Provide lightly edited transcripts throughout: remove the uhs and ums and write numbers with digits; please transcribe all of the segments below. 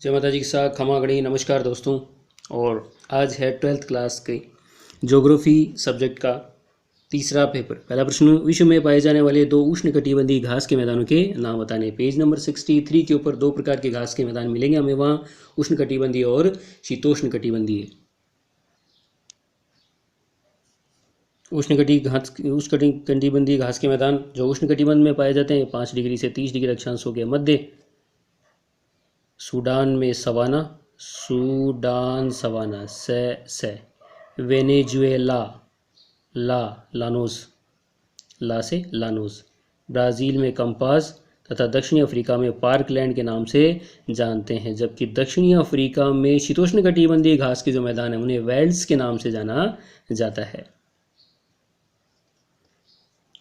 जय माता जी की साथ खमा गणी। नमस्कार दोस्तों। और आज है 12th क्लास के ज्योग्राफी सब्जेक्ट का तीसरा पेपर। पहला प्रश्न, विश्व में पाए जाने वाले दो उष्णकटिबंधीय घास के मैदानों के नाम बताने। पेज नंबर 63 के ऊपर दो प्रकार के घास के मैदान मिलेंगे हमें वहाँ, उष्णकटिबंधीय और शीतोष्णकटिबंधीय। उष्णकटिबंधीय घास के मैदान जो उष्णकटिबंध में पाए जाते हैं 5 डिग्री से 30 डिग्री अक्षांशों के मध्य। सूडान में सवाना, सूडान सवाना से वेनेजुएला लानोस, ला से लानोस। ब्राज़ील में कंपास तथा दक्षिणी अफ्रीका में पार्कलैंड के नाम से जानते हैं, जबकि दक्षिणी अफ्रीका में शीतोष्णकटिबंधीय घास के जो मैदान है उन्हें वेल्ड्स के नाम से जाना जाता है।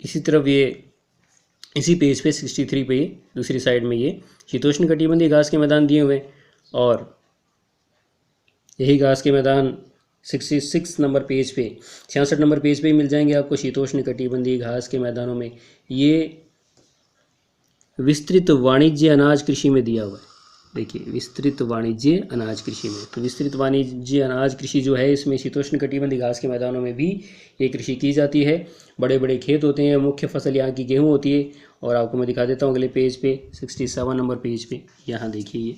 इसी तरफ ये इसी पेज पे 63 पे दूसरी साइड में ये शीतोष्णकटिबंधीय घास के मैदान दिए हुए, और यही घास के मैदान 66 नंबर पेज पे 66 नंबर पेज पे ही मिल जाएंगे आपको। शीतोष्णकटिबंधीय घास के मैदानों में ये विस्तृत वाणिज्य अनाज कृषि में दिया हुआ है। देखिए, विस्तृत वाणिज्य अनाज कृषि में, तो विस्तृत वाणिज्य अनाज कृषि जो है इसमें शीतोष्णकटिबंधीय घास के मैदानों में भी ये कृषि की जाती है। बड़े बड़े खेत होते हैं, मुख्य फसल यहाँ की गेहूँ होती है। और आपको मैं दिखा देता हूँ अगले पेज पे 67 नंबर पेज पे। यहाँ देखिए, ये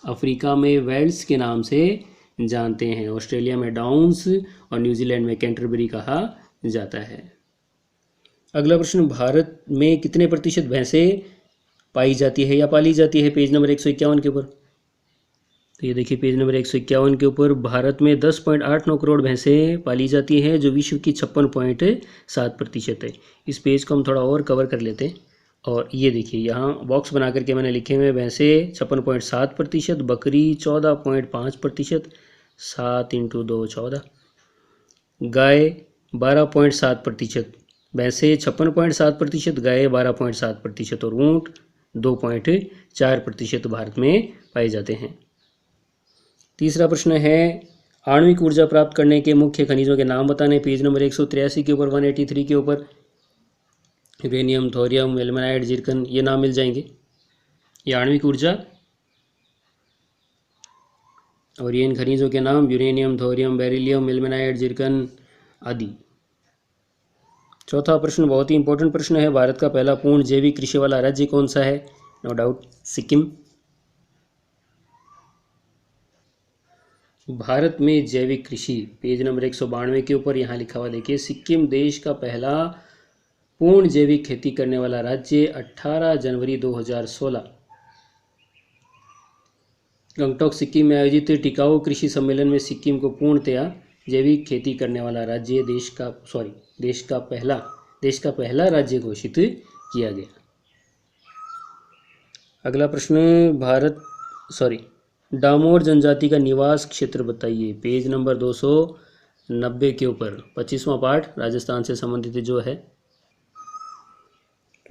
अफ्रीका में वेल्स के नाम से जानते हैं, ऑस्ट्रेलिया में डाउन्स और न्यूजीलैंड में कैंटरबरी कहा जाता है। अगला प्रश्न, भारत में कितने प्रतिशत भैंसें पाई जाती है या पाली जाती है। पेज नंबर 151 के ऊपर। तो ये देखिए, पेज नंबर 151 के ऊपर भारत में 10.89 करोड़ भैंसें पाली जाती हैं, जो विश्व की 56.7% है। इस पेज को हम थोड़ा और कवर कर लेते हैं। और ये देखिए, यहाँ बॉक्स बना करके मैंने लिखे हुए भैंसें 56.7%, बकरी 14.5%, 7 × 2 14, गाय 12.7%, भैंसें 56.7%, गाय 12.7% और ऊँट 2.4% भारत में पाए जाते हैं। तीसरा प्रश्न है, आणविक ऊर्जा प्राप्त करने के मुख्य खनिजों के नाम बताने। पेज नंबर 183 के ऊपर 183 के ऊपर यूरेनियम, थोरियम, एल्मेनाइट, जिरकन, ये नाम मिल जाएंगे। ये आणविक ऊर्जा और ये इन खनिजों के नाम यूरेनियम, थोरियम, बेरिलियम, एल्मेनाइट, जिरकन आदि। चौथा प्रश्न बहुत ही इंपॉर्टेंट प्रश्न है, भारत का पहला पूर्ण जैविक कृषि वाला राज्य कौन सा है। No doubt Sikkim. भारत में जैविक कृषि, पेज नंबर 192 के ऊपर यहाँ लिखा हुआ देखिए, सिक्किम देश का पहला पूर्ण जैविक खेती करने वाला राज्य। 18 जनवरी 2016 गंगटोक सिक्किम में आयोजित टिकाऊ कृषि सम्मेलन में सिक्किम को पूर्णतया जैविक खेती करने वाला राज्य देश का पहला राज्य घोषित किया गया। अगला प्रश्न, डामोर जनजाति का निवास क्षेत्र बताइए। पेज नंबर 290 के ऊपर 25वां पार्ट राजस्थान से संबंधित जो है।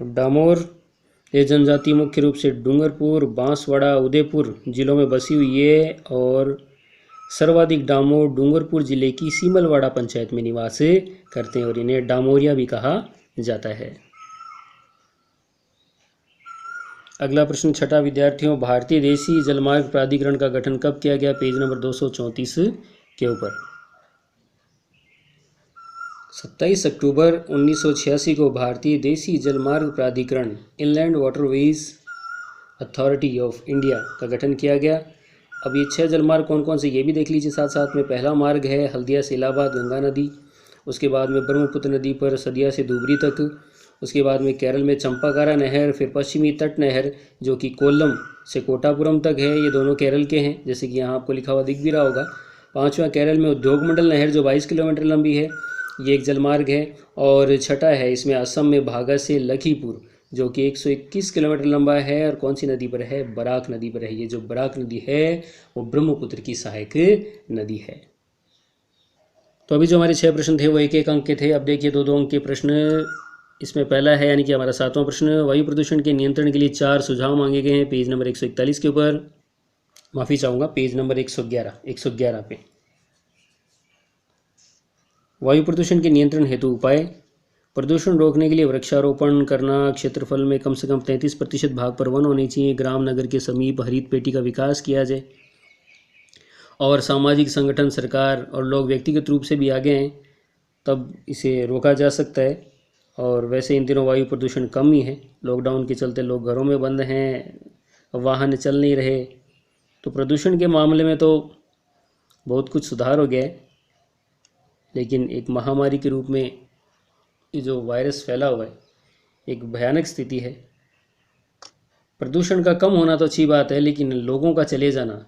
तो डामोर ये जनजाति मुख्य रूप से डूंगरपुर, बांसवाड़ा, उदयपुर जिलों में बसी हुई है, और सर्वाधिक डामोर डूंगरपुर जिले की सीमलवाड़ा पंचायत में निवास करते हैं, और इन्हें डामोरिया भी कहा जाता है। अगला प्रश्न, छठा विद्यार्थियों, भारतीय देशी जलमार्ग प्राधिकरण का गठन कब किया गया। पेज नंबर 234 के ऊपर 27 अक्टूबर 1986 को भारतीय देशी जलमार्ग प्राधिकरण inland waterways authority of India का गठन किया गया। अब ये 6 जलमार्ग कौन कौन से ये भी देख लीजिए साथ साथ में। पहला मार्ग है हल्दिया से इलाहाबाद गंगा नदी, उसके बाद में ब्रह्मपुत्र नदी पर सदिया से धुबरी तक, उसके बाद में केरल में चंपाकारा नहर, फिर पश्चिमी तट नहर जो कि कोल्लम से कोटापुरम तक है, ये दोनों केरल के हैं, जैसे कि यहाँ आपको लिखा हुआ दिख भी रहा होगा। पांचवा केरल में उद्योग मंडल नहर जो 22 किलोमीटर लंबी है, ये एक जलमार्ग है। और छठा है इसमें असम में भागा से लखीपुर जो कि 121 किलोमीटर लंबा है, और कौन सी नदी पर है, बराक नदी पर है। ये जो बराक नदी है वो ब्रह्मपुत्र की सहायक नदी है। तो अभी जो हमारे 6 प्रश्न थे वो 1-1 अंक के थे। अब देखिए 2-2 अंक के प्रश्न। इसमें पहला है, यानी कि हमारा 7वां प्रश्न, वायु प्रदूषण के नियंत्रण के लिए 4 सुझाव मांगे गए हैं। पेज नंबर 141 के ऊपर, माफ़ी चाहूँगा, पेज नंबर 111 पे। वायु प्रदूषण के नियंत्रण हेतु उपाय। प्रदूषण रोकने के लिए वृक्षारोपण करना, क्षेत्रफल में कम से कम 33% भाग पर वन होनी चाहिए, ग्राम नगर के समीप हरित पेटी का विकास किया जाए, और सामाजिक संगठन, सरकार और लोग व्यक्तिगत रूप से भी आगे हैं तब इसे रोका जा सकता है। और वैसे इन दिनों वायु प्रदूषण कम ही है, लॉकडाउन के चलते लोग घरों में बंद हैं, वाहन चल नहीं रहे, तो प्रदूषण के मामले में तो बहुत कुछ सुधार हो गया है। लेकिन एक महामारी के रूप में ये जो वायरस फैला हुआ है एक भयानक स्थिति है। प्रदूषण का कम होना तो अच्छी बात है, लेकिन लोगों का चले जाना,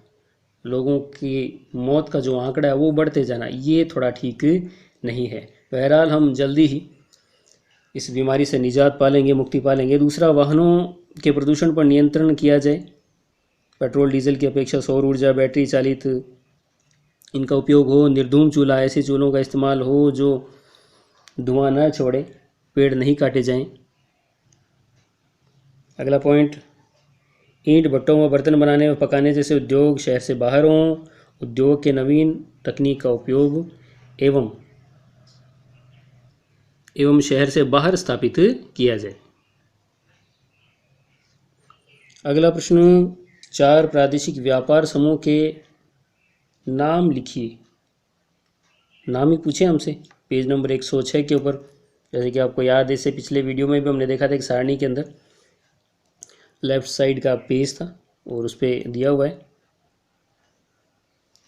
लोगों की मौत का जो आंकड़ा है वो बढ़ते जाना, ये थोड़ा ठीक नहीं है। बहरहाल हम जल्दी ही इस बीमारी से निजात पालेंगे, मुक्ति पालेंगे। दूसरा, वाहनों के प्रदूषण पर नियंत्रण किया जाए। पेट्रोल डीजल की अपेक्षा सौर ऊर्जा, बैटरी चालित इनका उपयोग हो। निर्धूम चूल्हा, ऐसे चूल्हों का इस्तेमाल हो जो धुआं न छोड़े। पेड़ नहीं काटे जाएं। अगला पॉइंट, ईंट भट्टों में बर्तन बनाने व पकाने जैसे उद्योग शहर से बाहर हों। उद्योग के नवीन तकनीक का उपयोग एवं शहर से बाहर स्थापित किया जाए। अगला प्रश्न, 4 प्रादेशिक व्यापार समूह के नाम लिखिए। नाम ही पूछे हमसे पेज नंबर 106 के ऊपर। जैसे कि आपको याद है, इससे पिछले वीडियो में भी हमने देखा था एक सारणी के अंदर लेफ्ट साइड का पेज था और उस पर दिया हुआ है।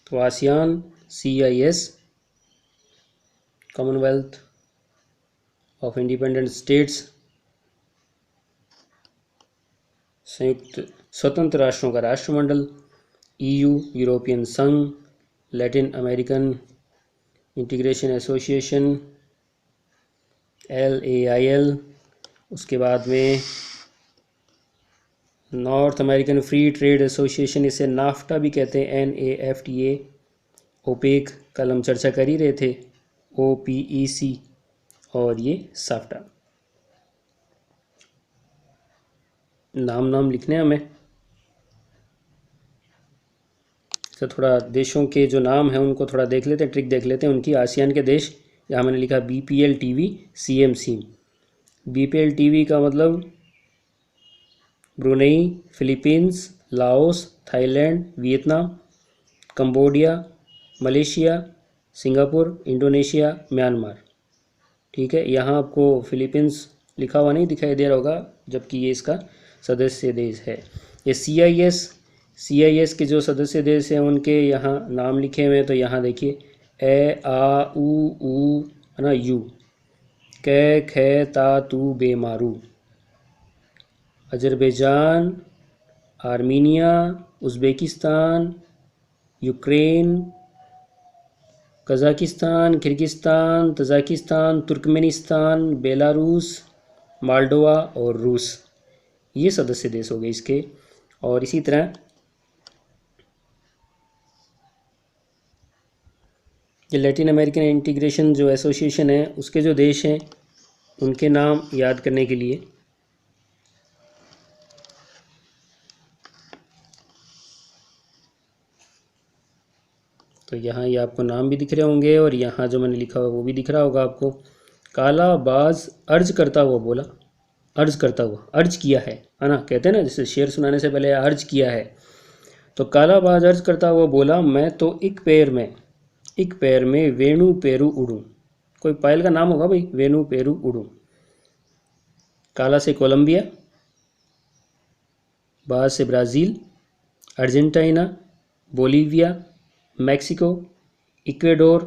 तो ASEAN, CIS, Commonwealth of independent states, संयुक्त स्वतंत्र राष्ट्रों का राष्ट्रमंडल, EU, यूरोपियन संघ, Latin American integration association, LAIL, उसके बाद में north American free trade association, इसे नाफ्टा भी कहते हैं, NAFTA, ओपेक, कल हम चर्चा कर ही रहे थे, OPEC, और ये साफ्टा। नाम लिखने हमें। तो थोड़ा देशों के जो नाम हैं उनको थोड़ा देख लेते हैं, ट्रिक देख लेते हैं उनकी। आसियान के देश, यहाँ मैंने लिखा BPLTV CMC। BPLTV का मतलब Brunei, Philippines, Laos, Thailand, Vietnam, Cambodia, Malaysia, Singapore, Indonesia, Myanmar. ठीक है, यहाँ आपको फिलीपींस लिखा हुआ नहीं दिखाई दे रहा होगा, जबकि ये इसका सदस्य देश है। ये CIS के जो सदस्य देश हैं उनके यहाँ नाम लिखे हुए हैं। तो यहाँ देखिए, ए आ उ है ना, यू, कै खे ता तू बेमारू, Azerbaijan, Armenia, Uzbekistan, Ukraine, Kazakhstan, Kyrgyzstan, Tajikistan, Turkmenistan, Belarus, Moldova और रूस, ये सदस्य देश हो गए इसके। और इसी तरह ये लैटिन अमेरिकन इंटीग्रेशन जो एसोसिएशन है उसके जो देश हैं उनके नाम याद करने के लिए तो यहाँ ये आपको नाम भी दिख रहे होंगे और यहाँ जो मैंने लिखा हुआ वो भी दिख रहा होगा आपको। काला बाज अर्ज करता हुआ बोला, अर्ज करता हुआ, अर्ज किया है ना, कहते हैं ना जैसे शेर सुनाने से पहले अर्ज किया है। तो काला बाज अर्ज करता हुआ बोला, मैं तो एक पैर में वेणु पेरू उड़ूं। कोई पायल का नाम होगा भाई, वेणु पेरू उड़ूं। काला से कोलंबिया, बाज से Brazil, Argentina, Bolivia, Mexico, Ecuador,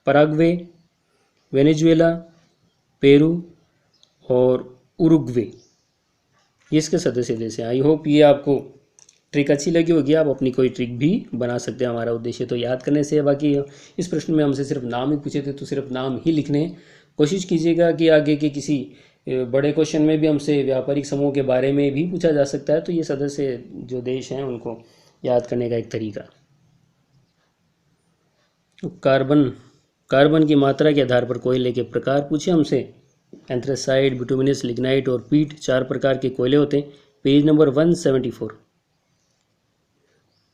Paraguay, Venezuela, Peru और उरुग्वे, ये इसके सदस्य देश हैं। आई होप ये आपको ट्रिक अच्छी लगी होगी, आप अपनी कोई ट्रिक भी बना सकते हैं। हमारा उद्देश्य तो याद करने से है। बाकी इस प्रश्न में हमसे सिर्फ नाम ही पूछे थे तो सिर्फ नाम ही लिखने। कोशिश कीजिएगा कि आगे के किसी बड़े क्वेश्चन में भी हमसे व्यापारिक समूह के बारे में भी पूछा जा सकता है, तो ये सदस्य जो देश हैं उनको याद करने का एक तरीका। कार्बन की मात्रा के आधार पर कोयले के प्रकार पूछे हमसे। एंथ्रेसाइट, बिटुमिनस, लिग्नाइट और पीट 4 प्रकार के कोयले होते हैं। पेज नंबर 174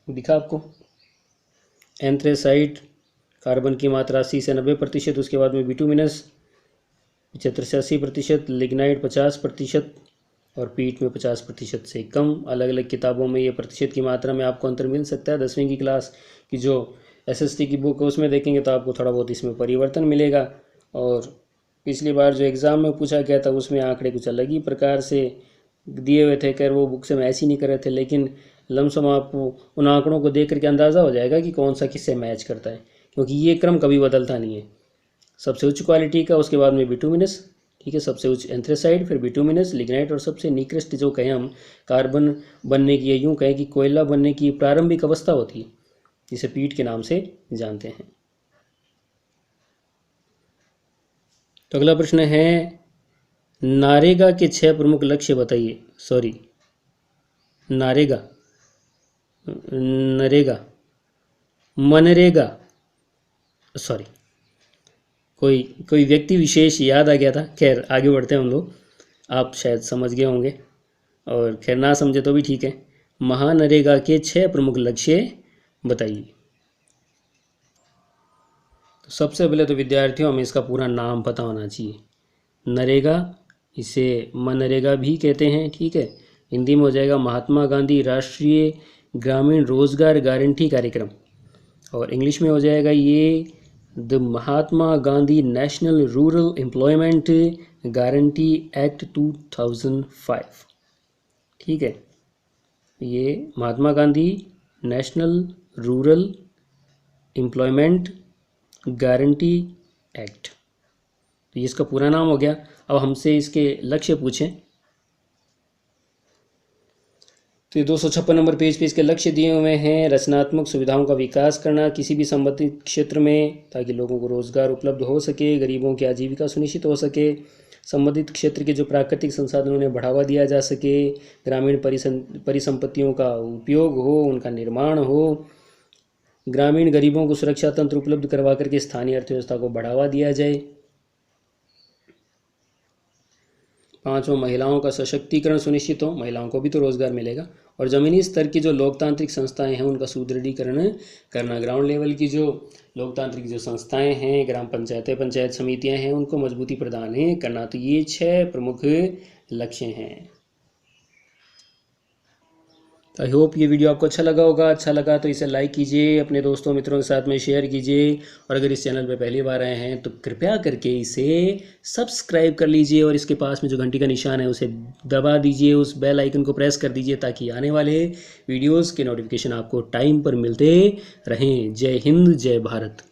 दिखा आपको। एंथ्रेसाइट कार्बन की मात्रा 80 से 90%, उसके बाद में बिटुमिनस 75 से 80%, लिग्नाइट 50% और पीट में 50% से कम। अलग अलग किताबों में ये प्रतिशत की मात्रा में आपको अंतर मिल सकता है। 10वीं की क्लास की जो SST की बुक है उसमें देखेंगे तो आपको थोड़ा बहुत इसमें परिवर्तन मिलेगा। और पिछली बार जो एग्ज़ाम में पूछा गया था उसमें आंकड़े कुछ अलग ही प्रकार से दिए हुए थे, खैर वो बुक से मैच ही नहीं कर रहे थे, लेकिन लमसम आपको उन आंकड़ों को देख करके अंदाज़ा हो जाएगा कि कौन सा किससे मैच करता है, क्योंकि ये क्रम कभी बदलता नहीं है। सबसे उच्च क्वालिटी का, उसके बाद में बिटुमिनस, ठीक है, सबसे उच्च एंथ्रेसाइड, फिर बिटुमिनस, लिग्नाइट और सबसे निकृष्ट जो कहें हम कार्बन बनने की, यूँ कहें कि कोयला बनने की प्रारंभिक अवस्था होती है जिसे पीट के नाम से जानते हैं। तो अगला प्रश्न है, नारेगा के 6 प्रमुख लक्ष्य बताइए। सॉरी, नारेगा, नरेगा, मनरेगा, सॉरी, कोई व्यक्ति विशेष याद आ गया था। खैर आगे बढ़ते हैं हम लोग, आप शायद समझ गए होंगे, और खैर ना समझे तो भी ठीक है। महानरेगा के 6 प्रमुख लक्ष्य बताइए। तो सबसे पहले तो विद्यार्थियों हमें इसका पूरा नाम पता होना चाहिए। नरेगा, इसे मनरेगा भी कहते हैं, ठीक है। हिंदी में हो जाएगा महात्मा गांधी राष्ट्रीय ग्रामीण रोजगार गारंटी कार्यक्रम, और इंग्लिश में हो जाएगा ये the Mahatma Gandhi national rural employment guarantee act 2005, ठीक है। ये Mahatma Gandhi national rural employment guarantee act, तो ये इसका पूरा नाम हो गया। अब हमसे इसके लक्ष्य पूछें तो ये 256 नंबर पेज पे इसके लक्ष्य दिए हुए हैं। रचनात्मक सुविधाओं का विकास करना किसी भी संबंधित क्षेत्र में, ताकि लोगों को रोजगार उपलब्ध हो सके, गरीबों की आजीविका सुनिश्चित हो सके, संबंधित क्षेत्र के जो प्राकृतिक संसाधनों ने बढ़ावा दिया जा सके, ग्रामीण परिसंपत्तियों का उपयोग हो, उनका निर्माण हो, ग्रामीण गरीबों को सुरक्षा तंत्र उपलब्ध करवा करके स्थानीय अर्थव्यवस्था को बढ़ावा दिया जाए। 5वां, महिलाओं का सशक्तिकरण सुनिश्चित हो, महिलाओं को भी तो रोजगार मिलेगा। और ज़मीनी स्तर की जो लोकतांत्रिक संस्थाएं हैं उनका सुदृढ़ीकरण करना, ग्राउंड लेवल की जो लोकतांत्रिक जो संस्थाएं हैं, ग्राम पंचायतें, पंचायत समितियां हैं, उनको मजबूती प्रदान करना। तो ये 6 प्रमुख लक्ष्य हैं। आई होप ये वीडियो आपको अच्छा लगा होगा। अच्छा लगा तो इसे लाइक कीजिए, अपने दोस्तों मित्रों के साथ में शेयर कीजिए, और अगर इस चैनल पर पहली बार आए हैं तो कृपया करके इसे सब्सक्राइब कर लीजिए, और इसके पास में जो घंटी का निशान है उसे दबा दीजिए, उस बेल आइकन को प्रेस कर दीजिए, ताकि आने वाले वीडियोज़ के नोटिफिकेशन आपको टाइम पर मिलते रहें। जय हिंद, जय भारत।